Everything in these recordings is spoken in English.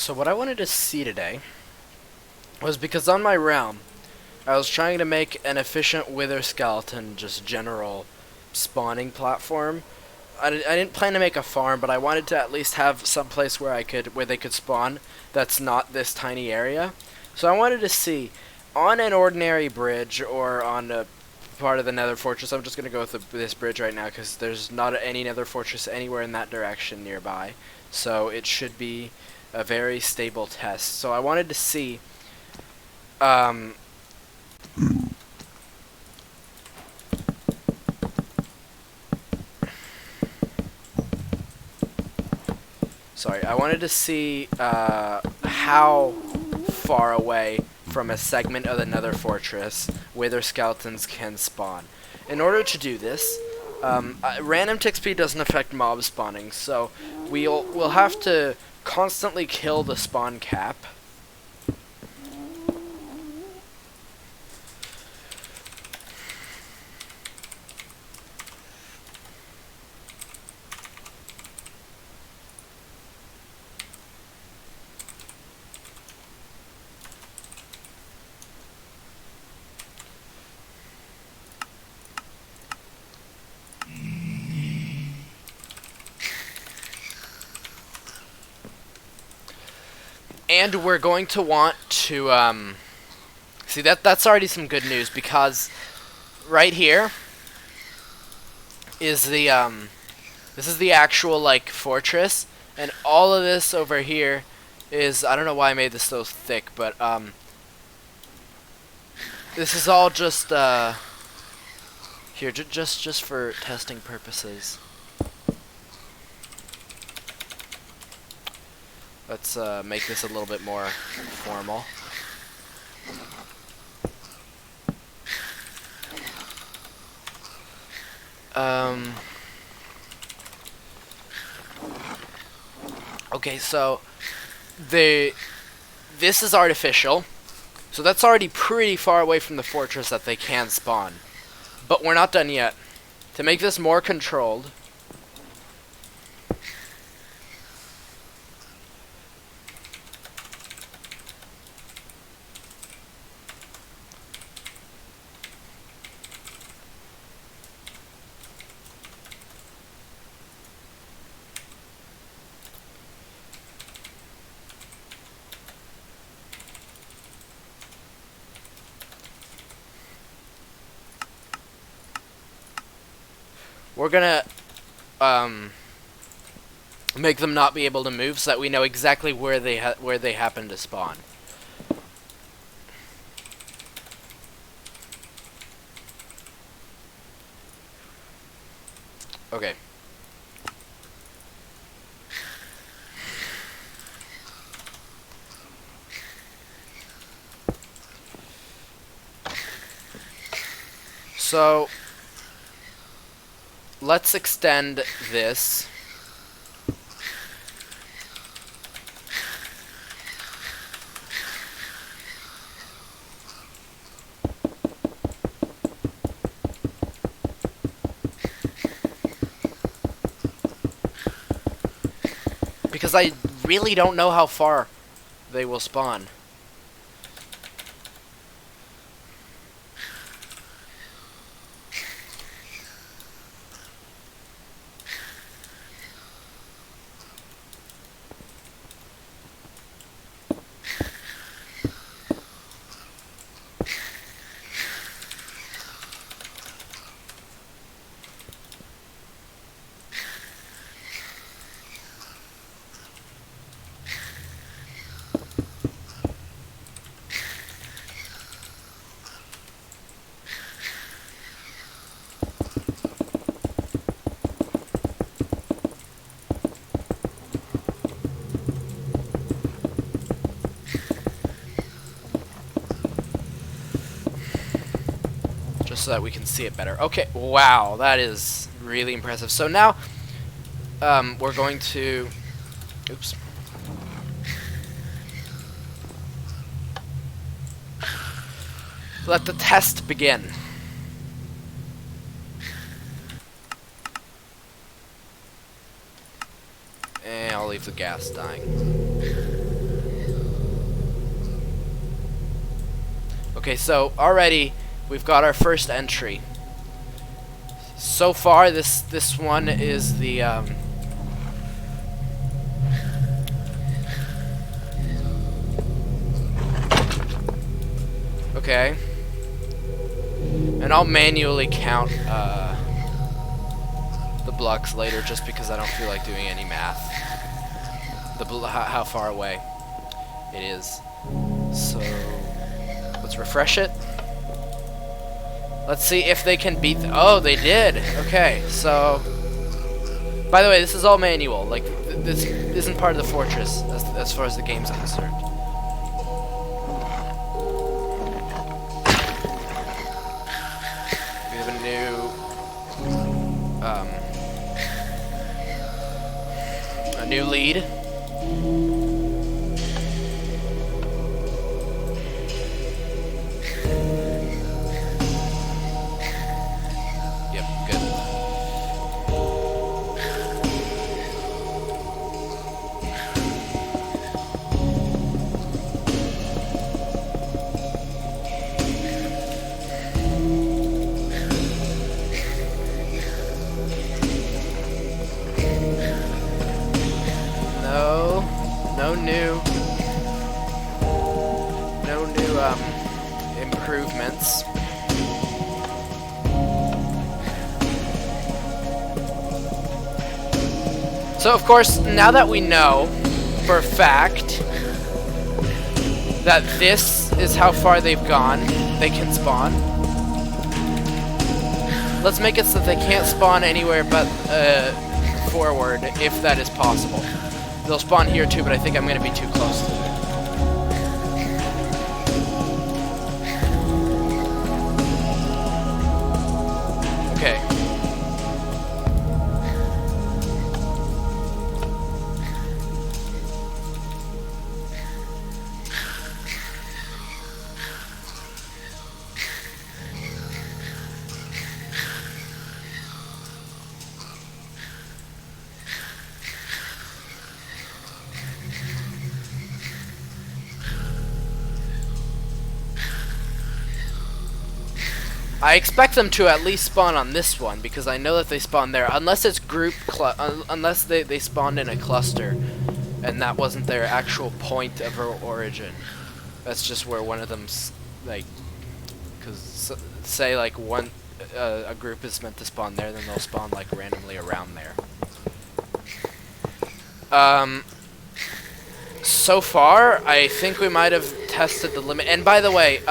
So what I wanted to see today was because on my realm, I was trying to make an efficient wither skeleton, just general spawning platform. I didn't plan to make a farm, but I wanted to at least have some place where they could spawn that's not this tiny area. So I wanted to see on an ordinary bridge or on a part of the Nether fortress. I'm just gonna go with this bridge right now because there's not any Nether fortress anywhere in that direction nearby. So it should be a very stable test. So I wanted to see. Um, Sorry, I wanted to see how far away from a segment of the Nether Fortress wither skeletons can spawn. In order to do this, random tick speed doesn't affect mob spawning, so we'll have to constantly kill the spawn cap. And we're going to want to see that's already some good news because right here is the this is the actual like fortress, and all of this over here is, I don't know why I made this so thick, but this is all just here just for testing purposes. Let's make this a little bit more formal. Okay, so this is artificial, so that's already pretty far away from the fortress that they can spawn. But we're not done yet. To make this more controlled, we're gonna make them not be able to move so that we know exactly where they happen to spawn. Okay. So let's extend this. Because I really don't know how far they will spawn. So that we can see it better. Okay, wow, that is really impressive. So now, we're going to, oops. Let the test begin. And I'll leave the gas dying. Okay, so already we've got our first entry. So far, this one is the okay, and I'll manually count the blocks later, just because I don't feel like doing any math. How far away it is. So let's refresh it. Let's see if they can beat. Oh, they did. Okay, so by the way, this is all manual. Like this isn't part of the fortress as far as the game's concerned. We have a new lead. Yep, good. No new improvements. So of course, now that we know for a fact that this is how far they've gone, they can spawn. Let's make it so that they can't spawn anywhere but forward, if that is possible. They'll spawn here too, but I think I'm going to be too close to it. Okay. I expect them to at least spawn on this one, because I know that they spawn there, unless it's unless they spawned in a cluster, and that wasn't their actual point of origin. That's just where one of them's, like, because say like a group is meant to spawn there, then they'll spawn like randomly around there. So far, I think we might have tested the limit. And by the way,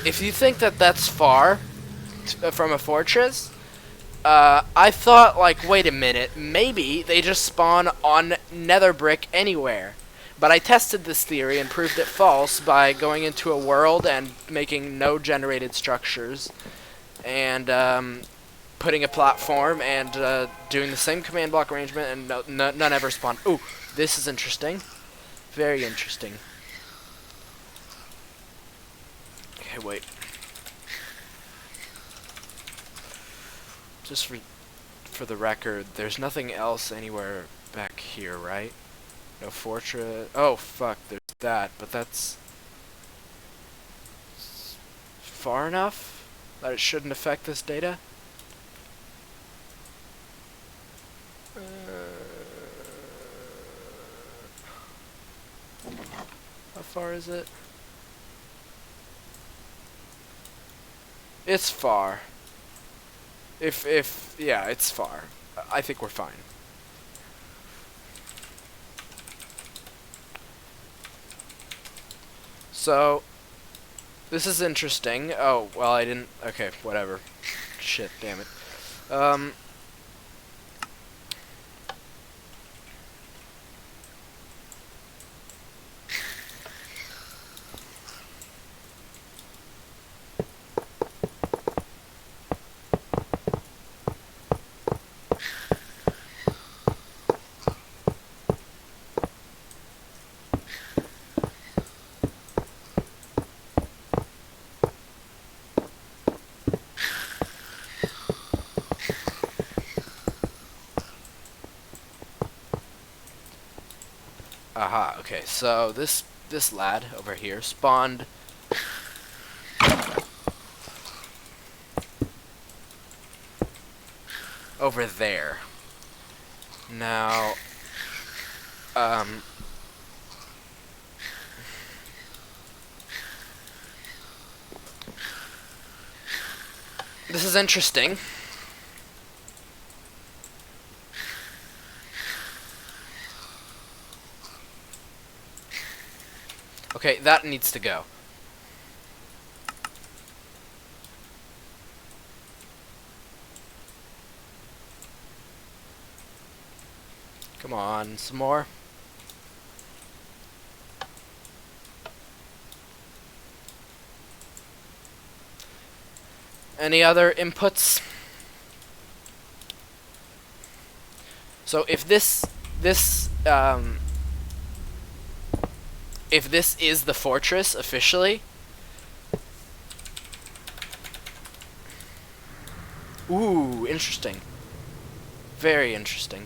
if you think that that's far from a fortress, I thought, like, wait a minute, maybe they just spawn on nether brick anywhere. But I tested this theory and proved it false by going into a world and making no generated structures, and putting a platform and doing the same command block arrangement, and none ever spawned. Ooh, this is interesting. Very interesting. Okay, wait. Just for the record, there's nothing else anywhere back here, right? No fortress. Oh, fuck, there's that, but that's far enough that it shouldn't affect this data? How far is it? It's far. Yeah, it's far. I think we're fine. So, this is interesting. Oh, well, I didn't. Okay, whatever. Shit, damn it. Aha, okay, so this lad over here spawned over there. Now, this is interesting. Okay, that needs to go. Come on, some more. Any other inputs? So if this is the fortress officially, ooh, interesting. Very interesting.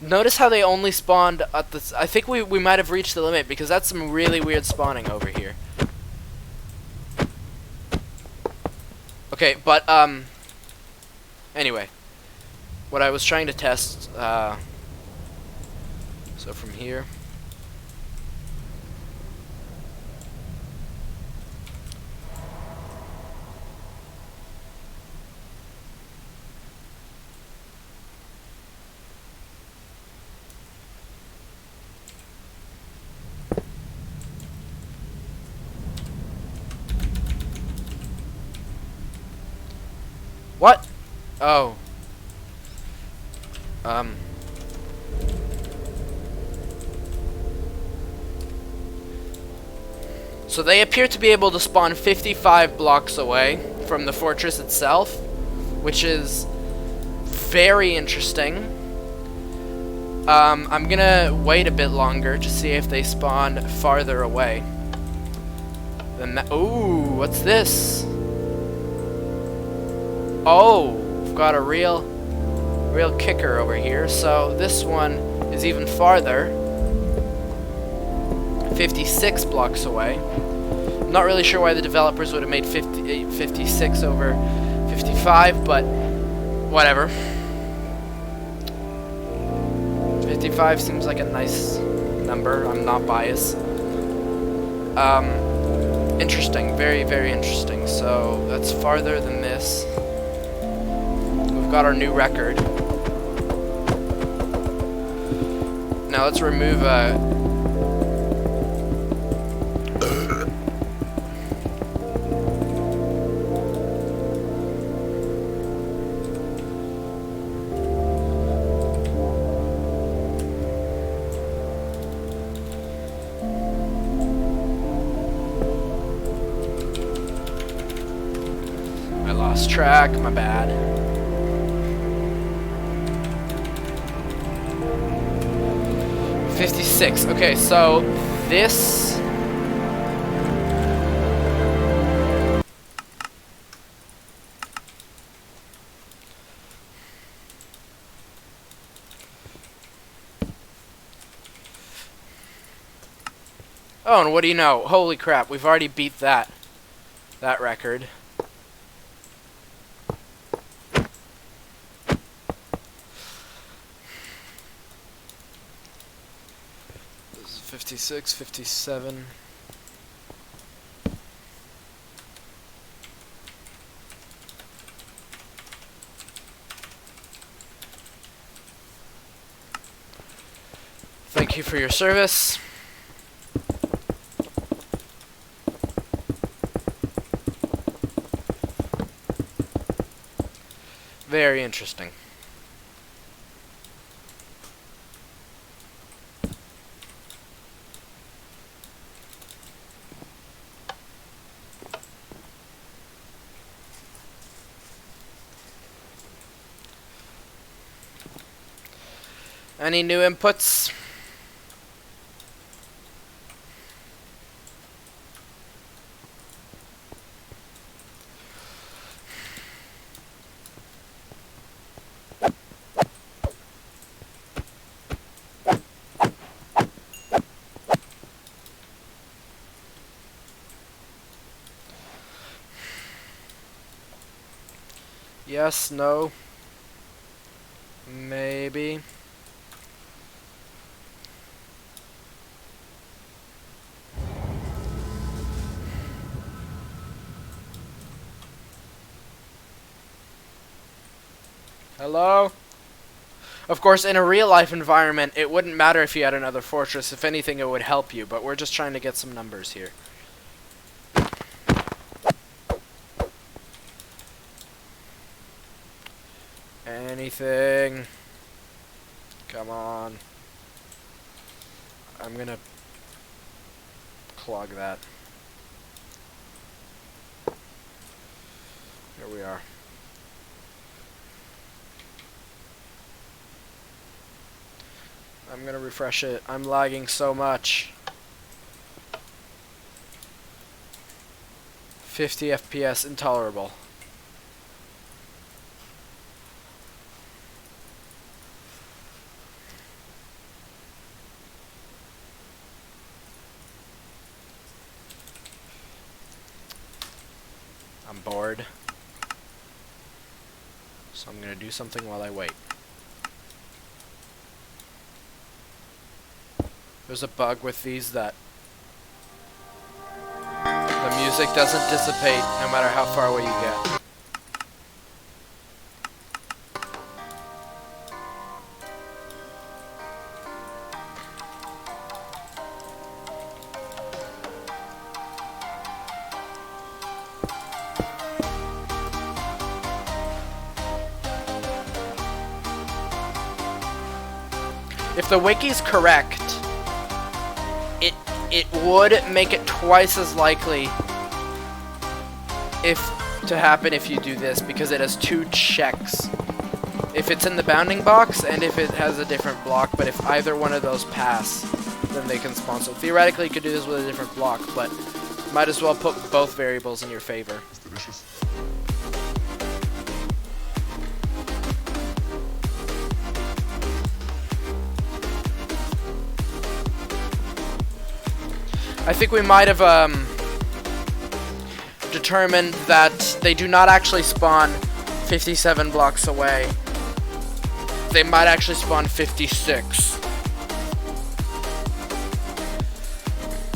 Notice how they only spawned at the... I think we might have reached the limit, because that's some really weird spawning over here. Okay, but, anyway. What I was trying to test, so from here... What? Oh. So they appear to be able to spawn 55 blocks away from the fortress itself, which is very interesting. I'm gonna wait a bit longer to see if they spawn farther away than that. Ooh, what's this? Oh, we've got a real kicker over here. So this one is even farther, 56 blocks away. I'm not really sure why the developers would have made 56 over 55, but whatever. 55 seems like a nice number. I'm not biased. Interesting, very, very interesting. So that's farther than this. We've got our new record. Now let's remove I lost track, my bad. $56. Okay, so this... Oh, and what do you know? Holy crap, we've already beat that record. This is 56, 57. Thank you for your service. Very interesting. Any new inputs? Yes, no. Maybe. Hello? Of course, in a real-life environment, it wouldn't matter if you had another fortress. If anything, it would help you, but we're just trying to get some numbers here. Anything? Come on. I'm gonna clog that. Here we are. I'm gonna refresh it. I'm lagging so much. 50 FPS, intolerable. I'm bored. So I'm gonna do something while I wait. There's a bug with these that the music doesn't dissipate no matter how far away you get. If the wiki's correct, it would make it twice as likely to happen if you do this, because it has two checks. If it's in the bounding box and if it has a different block, but if either one of those pass, then they can spawn. So theoretically you could do this with a different block, but might as well put both variables in your favor. It's delicious. I think we might have determined that they do not actually spawn 57 blocks away. They might actually spawn 56.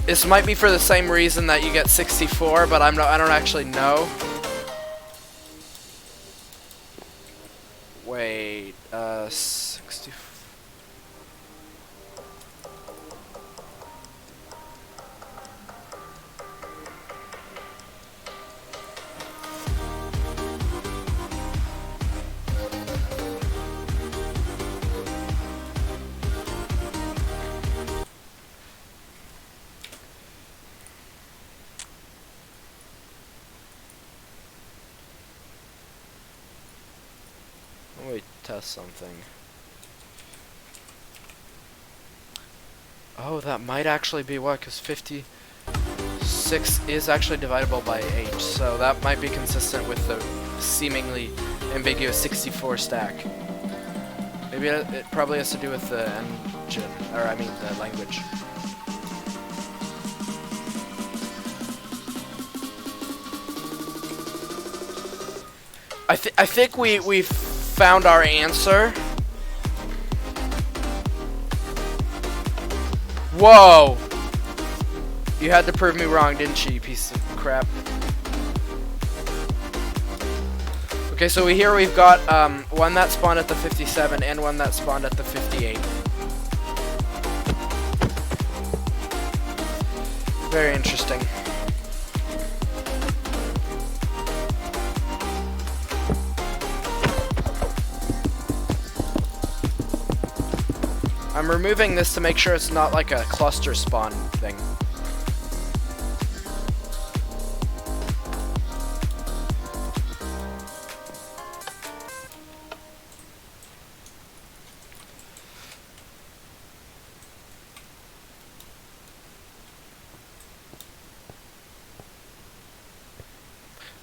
This might be for the same reason that you get 64, but I don't actually know. Wait, 64. Let me test something. Oh, that might actually be what, because 56 is actually divisible by 8, so that might be consistent with the seemingly ambiguous 64 stack. Maybe it probably has to do with the engine, or I mean the language. I think we've found our answer. Whoa! You had to prove me wrong, didn't you piece of crap? Okay, so here we've got one that spawned at the 57 and one that spawned at the 58. Very interesting. I'm removing this to make sure it's not like a cluster spawn thing.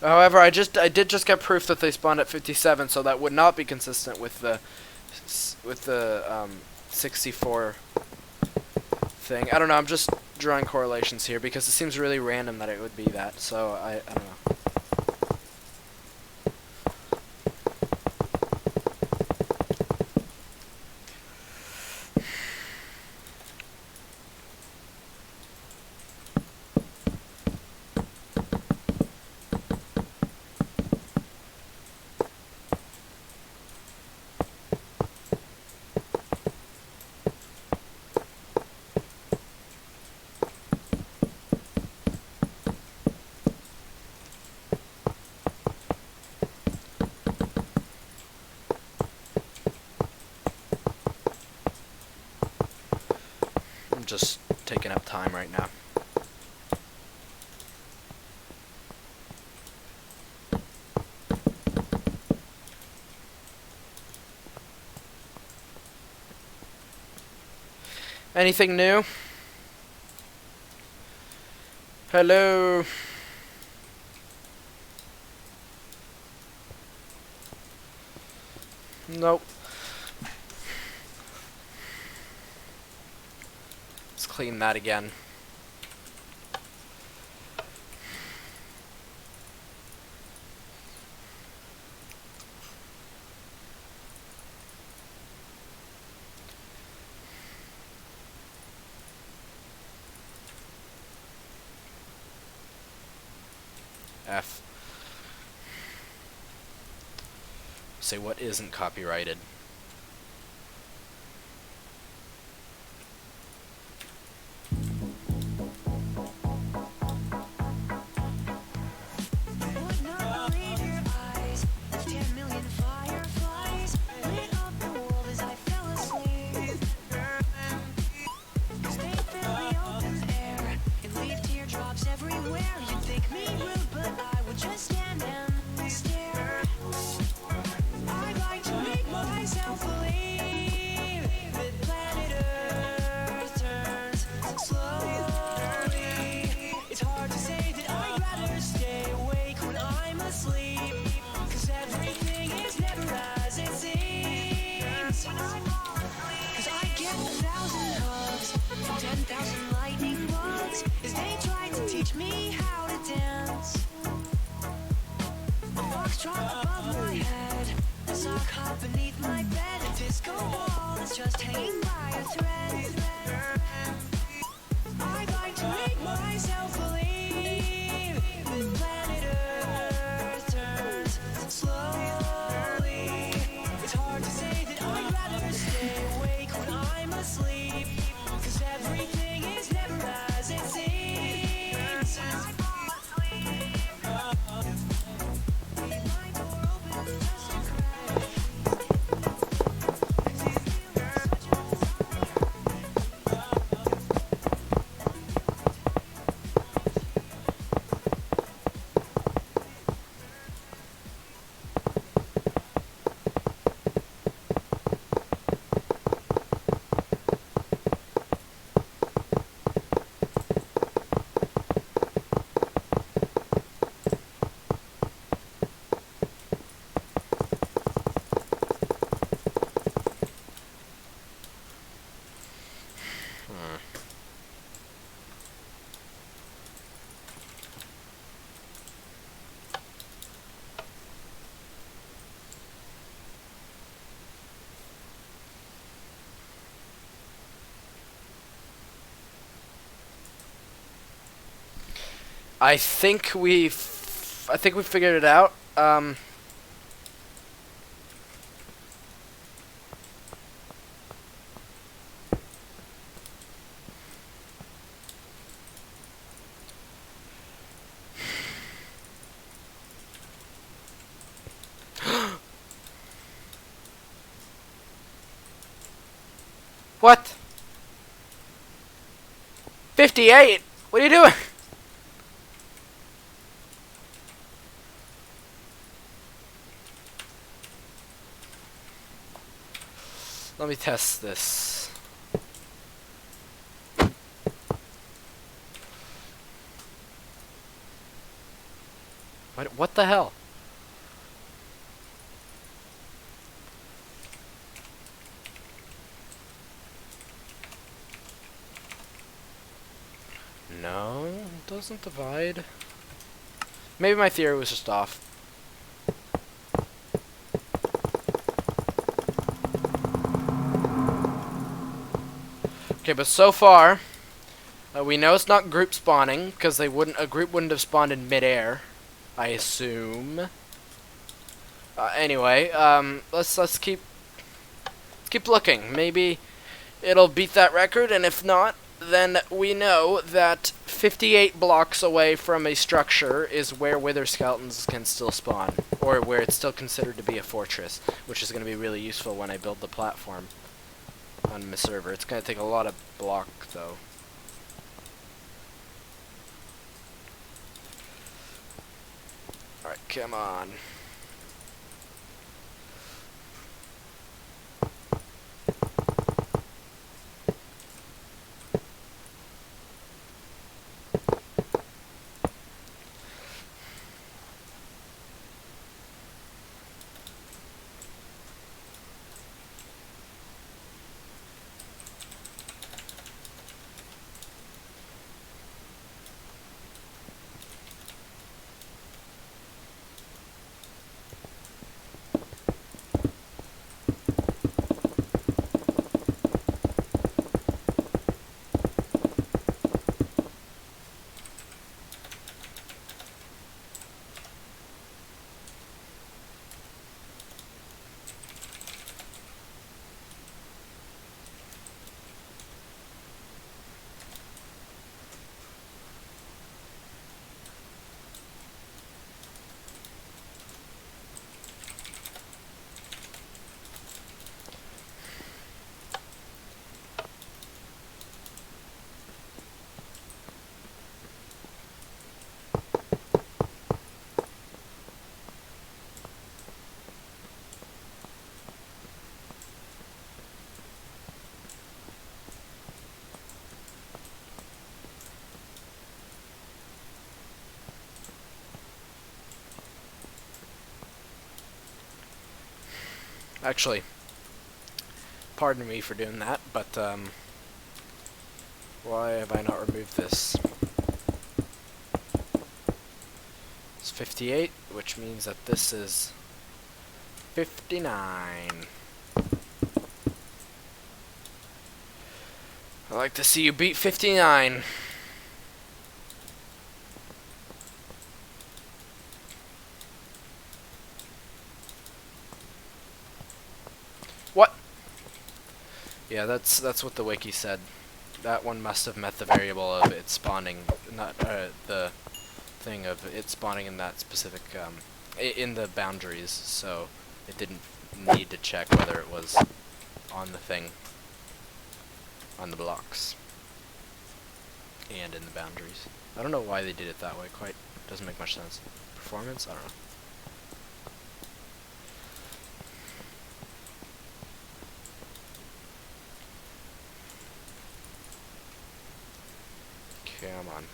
However, I did just get proof that they spawned at 57, so that would not be consistent with the 64 thing. I don't know, I'm just drawing correlations here because it seems really random that it would be that, so I don't know. just taking up time right now. Anything new? Hello? Nope. Let's clean that again. F. Say what isn't copyrighted. Just hanging by a thread. I'd like to make myself believe that planet Earth turns slowly. It's hard to say that I'd rather stay awake when I'm asleep, 'cause everything is never as it seems. Leave my door open just a crack. I think we figured it out. What? 58? What are you doing? Let me test this. What the hell? No, it doesn't divide. Maybe my theory was just off. Okay, but so far, we know it's not group spawning because a group wouldn't have spawned in midair, I assume. Anyway, let's keep looking. Maybe it'll beat that record, and if not, then we know that 58 blocks away from a structure is where wither skeletons can still spawn, or where it's still considered to be a fortress, which is going to be really useful when I build the platform. on my server. It's gonna take a lot of block though. Alright, come on. Actually, pardon me for doing that, but why have I not removed this? It's 58, which means that this is 59. I like to see you beat 59. What? Yeah, that's what the wiki said. That one must have met the variable of it spawning, not the thing of it spawning in that specific in the boundaries. So it didn't need to check whether it was on the thing, on the blocks, and in the boundaries. I don't know why they did it that way. Quite doesn't make much sense. Performance? I don't know. Come on.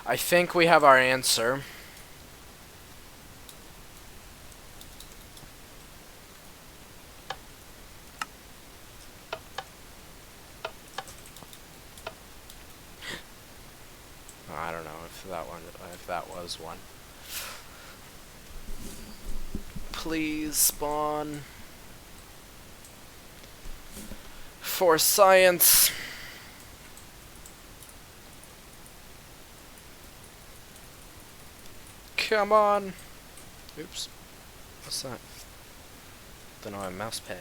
I think we have our answer. I don't know if that was one. Please spawn. For science. Come on. Oops. What's that? Don't know, a mouse pad.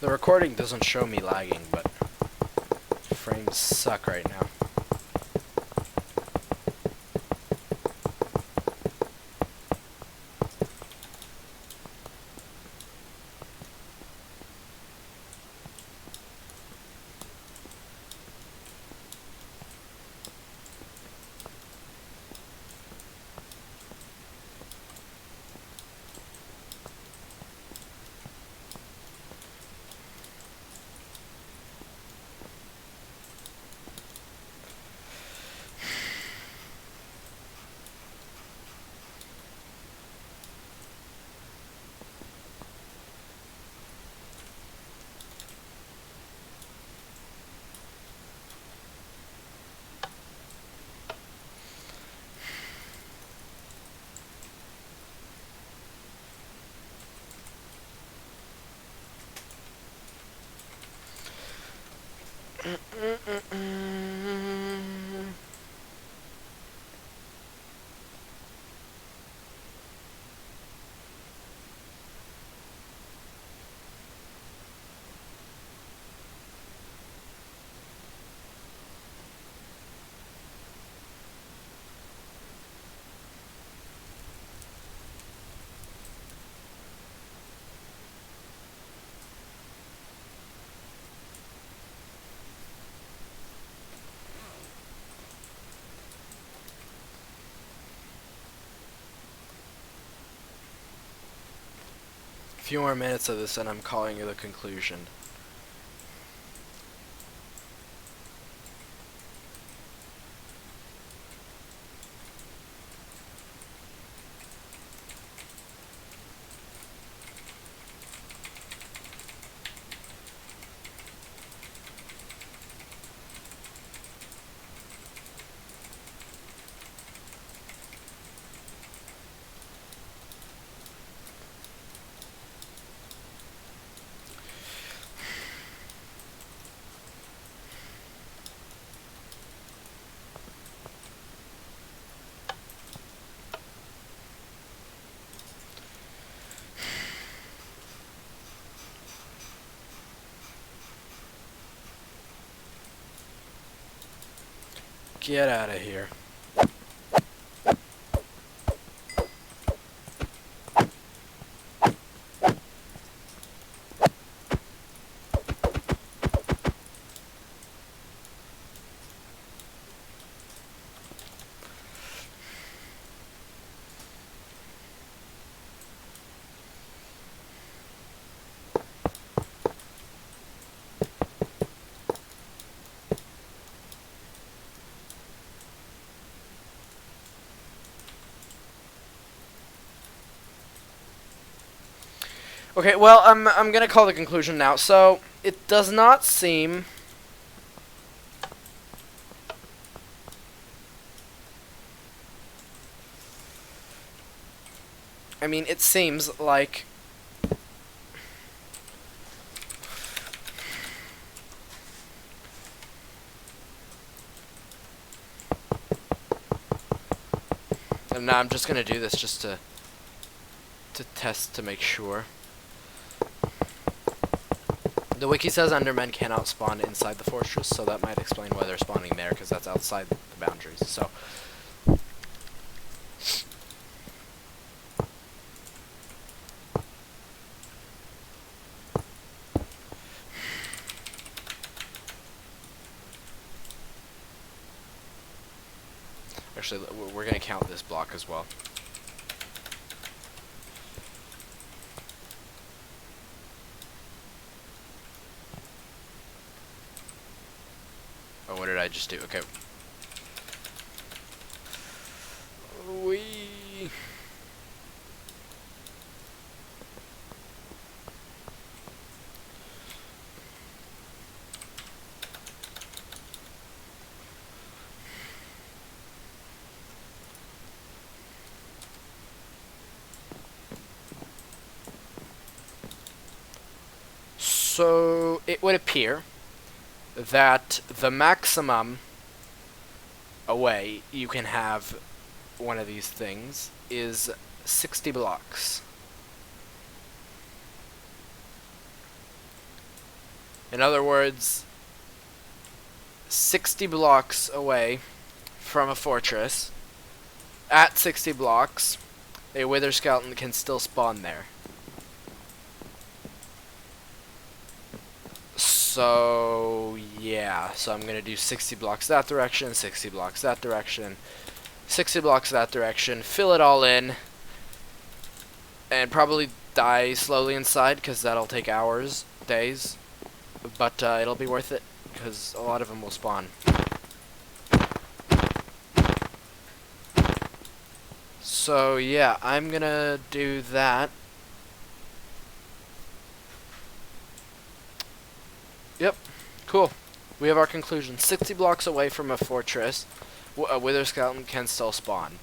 The recording doesn't show me lagging, but frames suck right now. few more minutes of this and I'm calling it a conclusion. Get out of here. Okay, well, I'm gonna call the conclusion now. So it does not seem. I mean, it seems like. And now I'm just gonna do this just to test to make sure. The wiki says Endermen cannot spawn inside the fortress, so that might explain why they're spawning there, because that's outside the boundaries. So, actually, we're gonna count this block as well. Oh, what did I just do? Okay. Wee. So it would appear that the maximum away you can have one of these things is 60 blocks. In other words, 60 blocks away from a fortress, at 60 blocks, a wither skeleton can still spawn there. So, yeah, so I'm gonna do 60 blocks that direction, 60 blocks that direction, 60 blocks that direction, fill it all in, and probably die slowly inside, because that'll take hours, days, but it'll be worth it, because a lot of them will spawn. So, yeah, I'm gonna do that. Yep, cool. We have our conclusion. 60 blocks away from a fortress, a wither skeleton can still spawn.